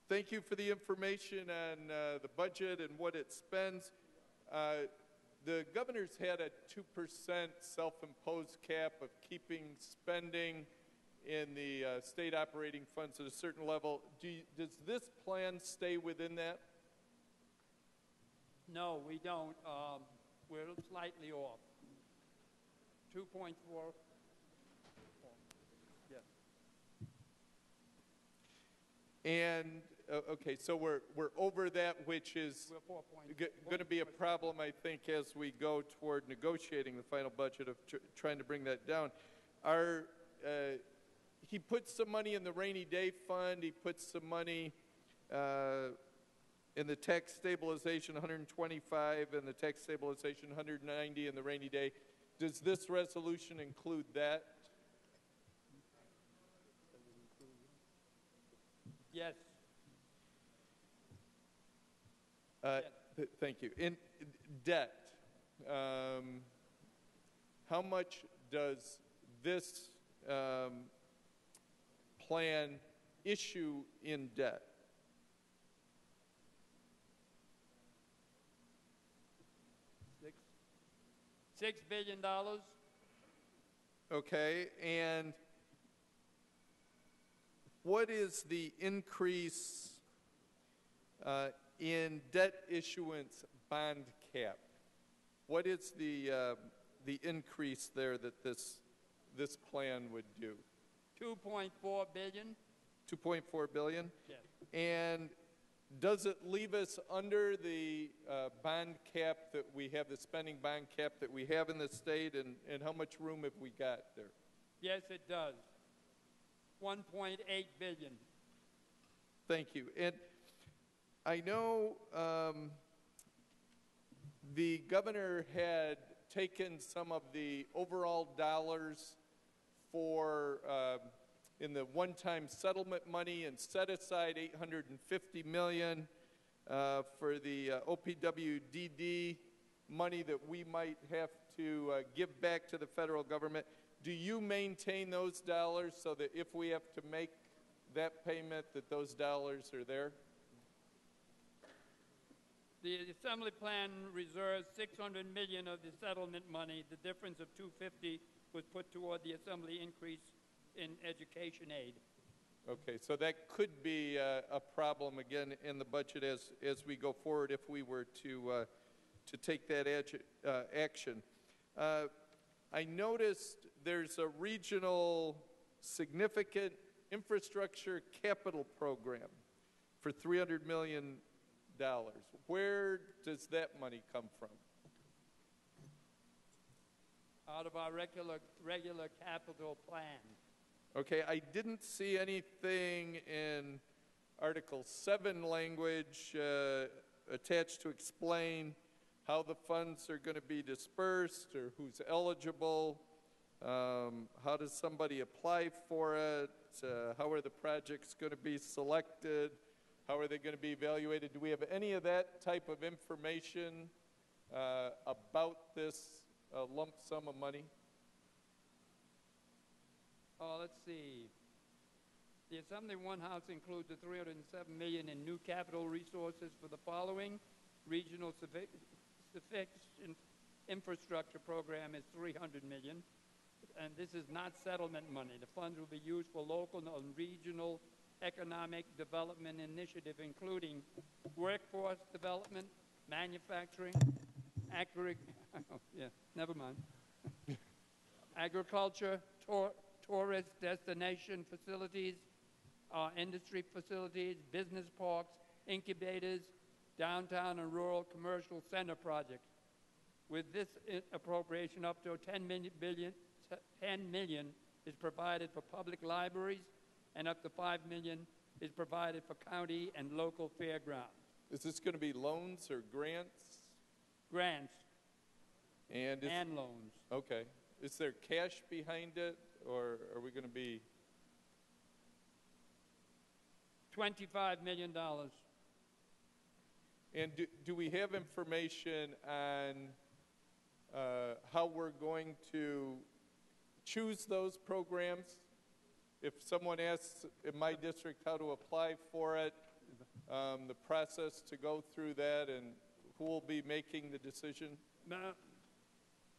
Thank you for the information on the budget and what it spends. The governor's had a 2% self-imposed cap of keeping spending in the state operating funds at a certain level. Does this plan stay within that? No, we don't. We're slightly off. 2.4. Yes. And okay, so we're over that, which is going to be a problem, I think, as we go toward negotiating the final budget of trying to bring that down. He puts some money in the rainy day fund. He puts some money in the tax stabilization, 125, and the tax stabilization, 190 in the rainy day. Does this resolution include that? Yes. Thank you. In debt, how much does this plan issue in debt? $6 billion. Okay, and what is the increase in debt issuance bond cap? What is the increase there that this plan would do? $2.4 billion. $2.4 billion? Yes. And does it leave us under the bond cap that we have, the spending bond cap that we have in the state, and how much room have we got there? Yes, it does. $1.8 billion. Thank you. And I know the governor had taken some of the overall dollars for in the one-time settlement money and set aside $850 million for the OPWDD money that we might have to give back to the federal government. Do you maintain those dollars so that if we have to make that payment, that those dollars are there? The Assembly plan reserves $600 million of the settlement money. The difference of $250 was put toward the Assembly increase in education aid. Okay, so that could be a problem again in the budget as we go forward if we were to take that action. I noticed there's a regional significant infrastructure capital program for $300 million. Where does that money come from? Out of our regular capital plan. Okay, I didn't see anything in Article 7 language attached to explain how the funds are going to be dispersed or who's eligible. How does somebody apply for it? How are the projects going to be selected? How are they going to be evaluated? Do we have any of that type of information about this lump sum of money? Let's see. The Assembly One House includes the $307 million in new capital resources for the following. Regional infrastructure program is $300 million, and this is not settlement money. The funds will be used for local and regional economic development initiative, including workforce development, manufacturing, agriculture, tourist destination facilities, industry facilities, business parks, incubators, downtown and rural commercial center projects. With this appropriation, up to $10 million is provided for public libraries, and up to $5 million is provided for county and local fairgrounds. Is this going to be loans or grants? Grants and loans. Okay. Is there cash behind it, or are we going to be? $25 million. And do we have information on how we're going to choose those programs? If someone asks in my district how to apply for it, the process to go through that, and who will be making the decision?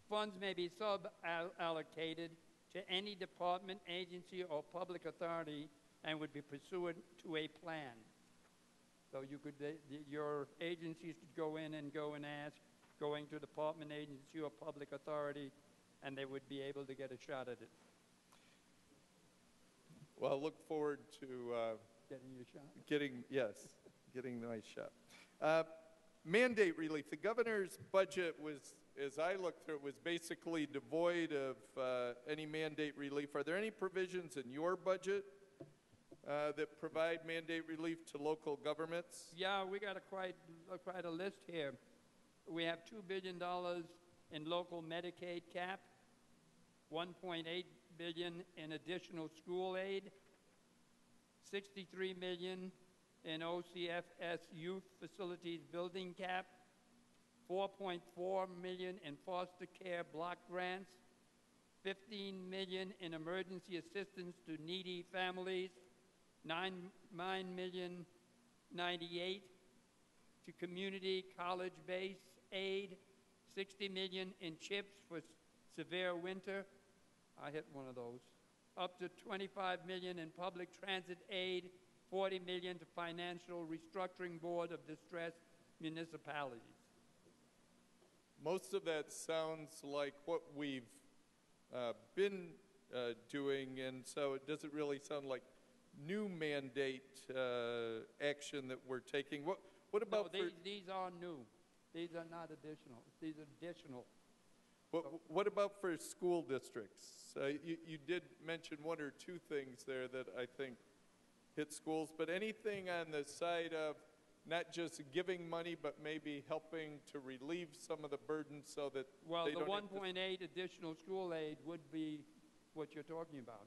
Funds may be sub-allocated to any department, agency, or public authority and would be pursuant to a plan. So you could, your agencies could go in and ask, going to department, agency, or public authority, and they would be able to get a shot at it. Well, look forward to Getting your shot? getting a nice shot. Mandate relief. The governor's budget was, as I looked through it, was basically devoid of any mandate relief. Are there any provisions in your budget that provide mandate relief to local governments? Yeah, we got quite a list here. We have $2 billion in local Medicaid cap, $1.8 billion in additional school aid, $63 million in OCFS youth facilities building cap, $4.4 million in foster care block grants, $15 million in emergency assistance to needy families, $9,098,000 to community college-based aid, $60 million in chips for severe winter. I hit one of those. Up to $25 million in public transit aid, $40 million to Financial Restructuring Board of Distressed Municipalities. Most of that sounds like what we've been doing, and so it doesn't really sound like new mandate action that we're taking. What about these are new. These are not additional. These are additional. What about for school districts? You did mention one or two things there that I think hit schools, but anything on the side of not just giving money, but maybe helping to relieve some of the burden so that they the don't 1.8 additional school aid would be what you're talking about.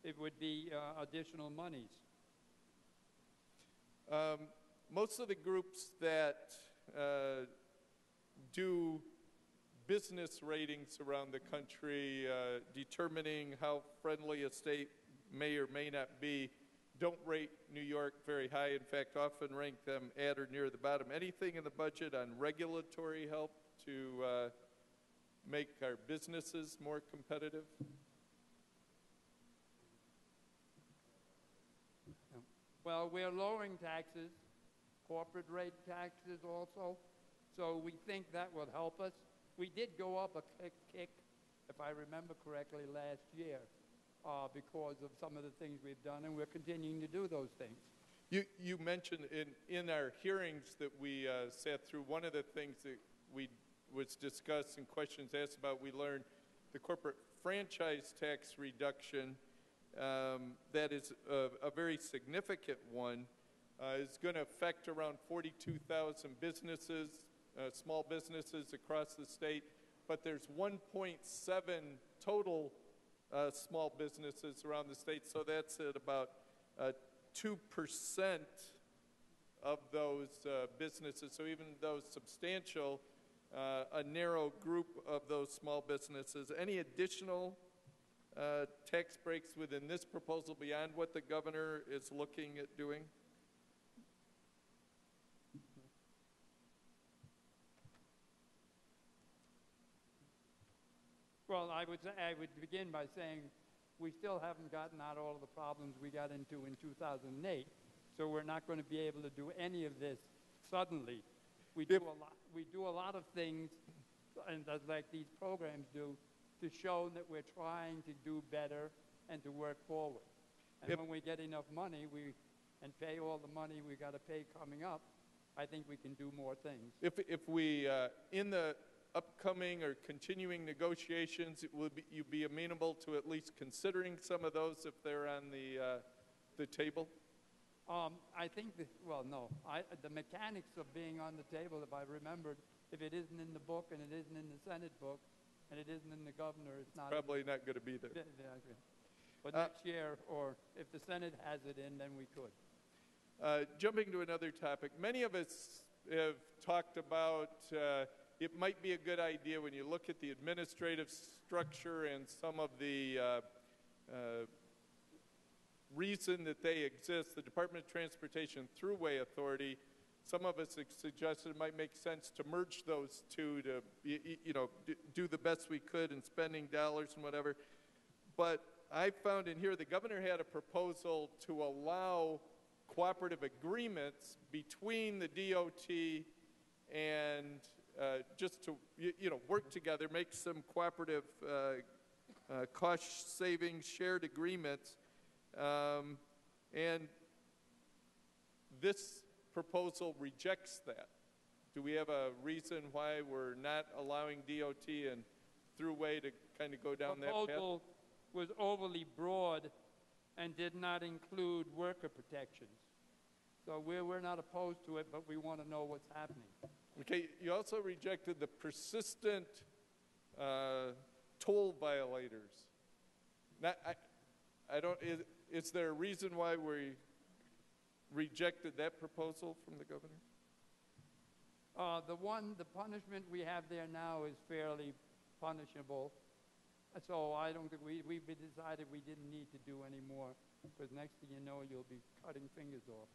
It would be additional monies. Most of the groups that do business ratings around the country, determining how friendly a state may or may not be, don't rate New York very high. In fact, often rank them at or near the bottom. Anything in the budget on regulatory help to make our businesses more competitive? Well, we're lowering taxes, corporate rate taxes also, so we think that will help us. We did go up a kick, if I remember correctly, last year because of some of the things we've done, and we're continuing to do those things. You mentioned in our hearings that we sat through, one of the things that was discussed and questions asked about, we learned the corporate franchise tax reduction, that is a very significant one, is going to affect around 42,000 businesses, small businesses across the state, but there's 1.7 total small businesses around the state, so that's at about 2% of those businesses. So even though substantial, a narrow group of those small businesses. Any additional tax breaks within this proposal beyond what the governor is looking at doing? Well, I would begin by saying we still haven't gotten out all of the problems we got into in 2008, so we're not going to be able to do any of this suddenly. We do a lot of things, and like these programs do, to show that we're trying to do better and to work forward. And when we get enough money and pay all the money we got to pay coming up, I think we can do more things. If we, in the upcoming or continuing negotiations, you'd be amenable to at least considering some of those if they're on the table? I think the mechanics of being on the table, if I remembered, if it isn't in the book and it isn't in the Senate book and it isn't in the governor, it's not. Probably not going to be there. But next year, or if the Senate has it in, then we could. Jumping to another topic, many of us have talked about it might be a good idea when you look at the administrative structure and some of the reason that they exist, the Department of Transportation Thruway Authority, some of us have suggested it might make sense to merge those two to, do the best we could in spending dollars and whatever. But I found in here the governor had a proposal to allow cooperative agreements between the DOT and just to, work together, make some cooperative cost savings, shared agreements. And this proposal rejects that. Do we have a reason why we're not allowing DOT and Thruway to kind of go down that path? The proposal was overly broad and did not include worker protections. So we're not opposed to it, but we want to know what's happening. Okay, you also rejected the persistent toll violators. Not, I don't, is there a reason why we rejected that proposal from the governor? The punishment we have there now is fairly punishable. So I don't think we decided we didn't need to do any more, because next thing you know, you'll be cutting fingers off.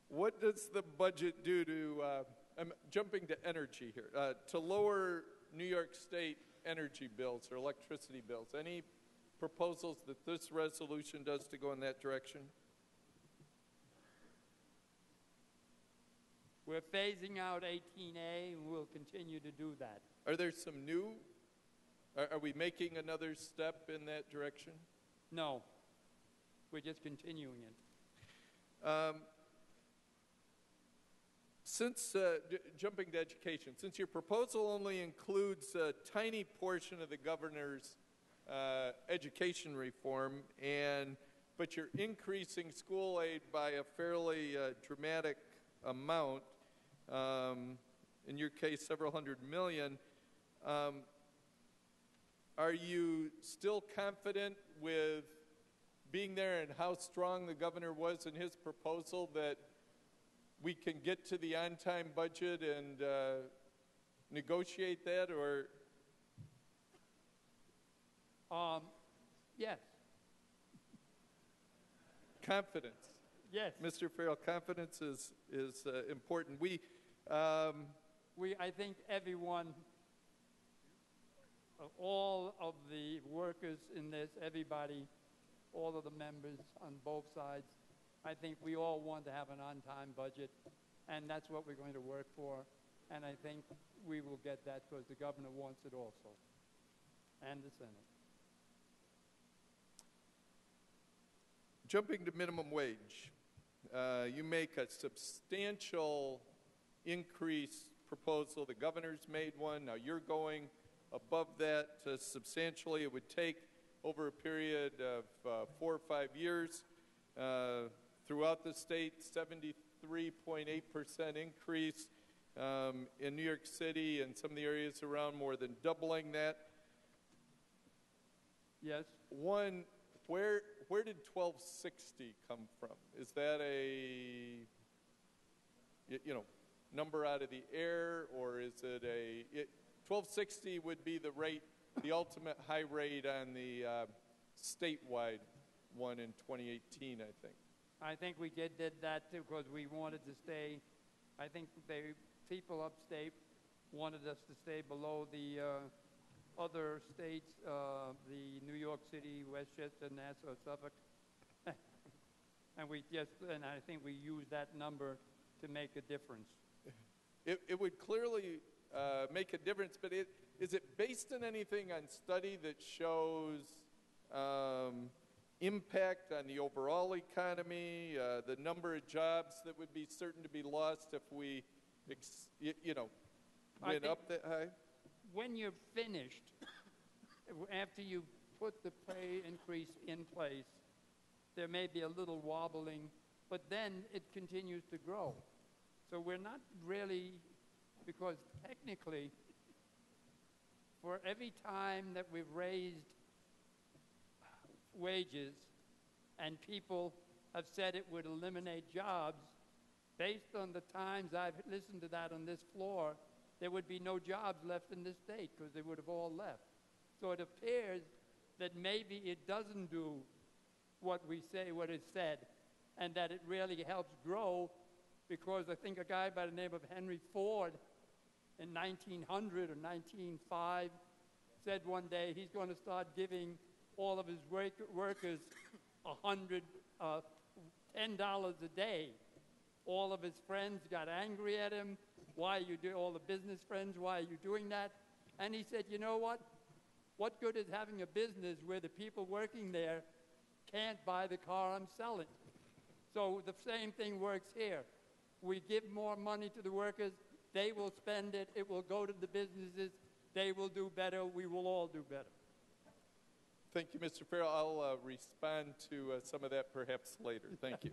What does the budget do to, I'm jumping to energy here, to lower New York State energy bills or electricity bills? Any proposals that this resolution does to go in that direction? We're phasing out 18A, and we'll continue to do that. Are there some new, are we making another step in that direction? No, we're just continuing it. Since, jumping to education, since your proposal only includes a tiny portion of the governor's education reform, but you're increasing school aid by a fairly dramatic amount, in your case several hundred million, are you still confident with being there and how strong the governor was in his proposal that we can get to the on-time budget and negotiate that, or? Yes. Confidence. Yes. Mr. Farrell, confidence is important. I think everyone, all of the workers in this, everybody, all of the members on both sides, I think we all want to have an on-time budget, and that's what we're going to work for. And I think we will get that because the governor wants it also, and the Senate. Jumping to minimum wage, you make a substantial increase proposal. The governor's made one. Now you're going above that substantially. It would take over a period of 4 or 5 years. Throughout the state, 73.8% increase. In New York City and some of the areas around, more than doubling that. Yes. One, where did 1260 come from? Is that a number out of the air, or is it 1260 would be the rate, the ultimate high rate on the statewide one in 2018, I think. I think we did that too because we wanted to stay. I think people upstate wanted us to stay below the other states, the New York City, Westchester, Nassau, Suffolk, and I think we used that number to make a difference. It would clearly make a difference, but is it based on anything on study that shows impact on the overall economy, the number of jobs that would be certain to be lost if we, went up that high? When you're finished, after you put the pay increase in place, there may be a little wobbling, but then it continues to grow. So we're not really, because technically, for every time that we've raised wages and people have said it would eliminate jobs, based on the times I've listened to that on this floor, there would be no jobs left in this state because they would have all left. So it appears that maybe it doesn't do what we say, what is said, and that it really helps grow, because I think a guy by the name of Henry Ford in 1900 or 1905 said one day he's going to start giving all of his workers $10 a day. All of his friends got angry at him. Why you do, all the business friends, why are you doing that? And he said, you know what? What good is having a business where the people working there can't buy the car I'm selling? So the same thing works here. We give more money to the workers, they will spend it, it will go to the businesses, they will do better, we will all do better. Thank you, Mr. Farrell. I'll respond to some of that perhaps later. Thank you.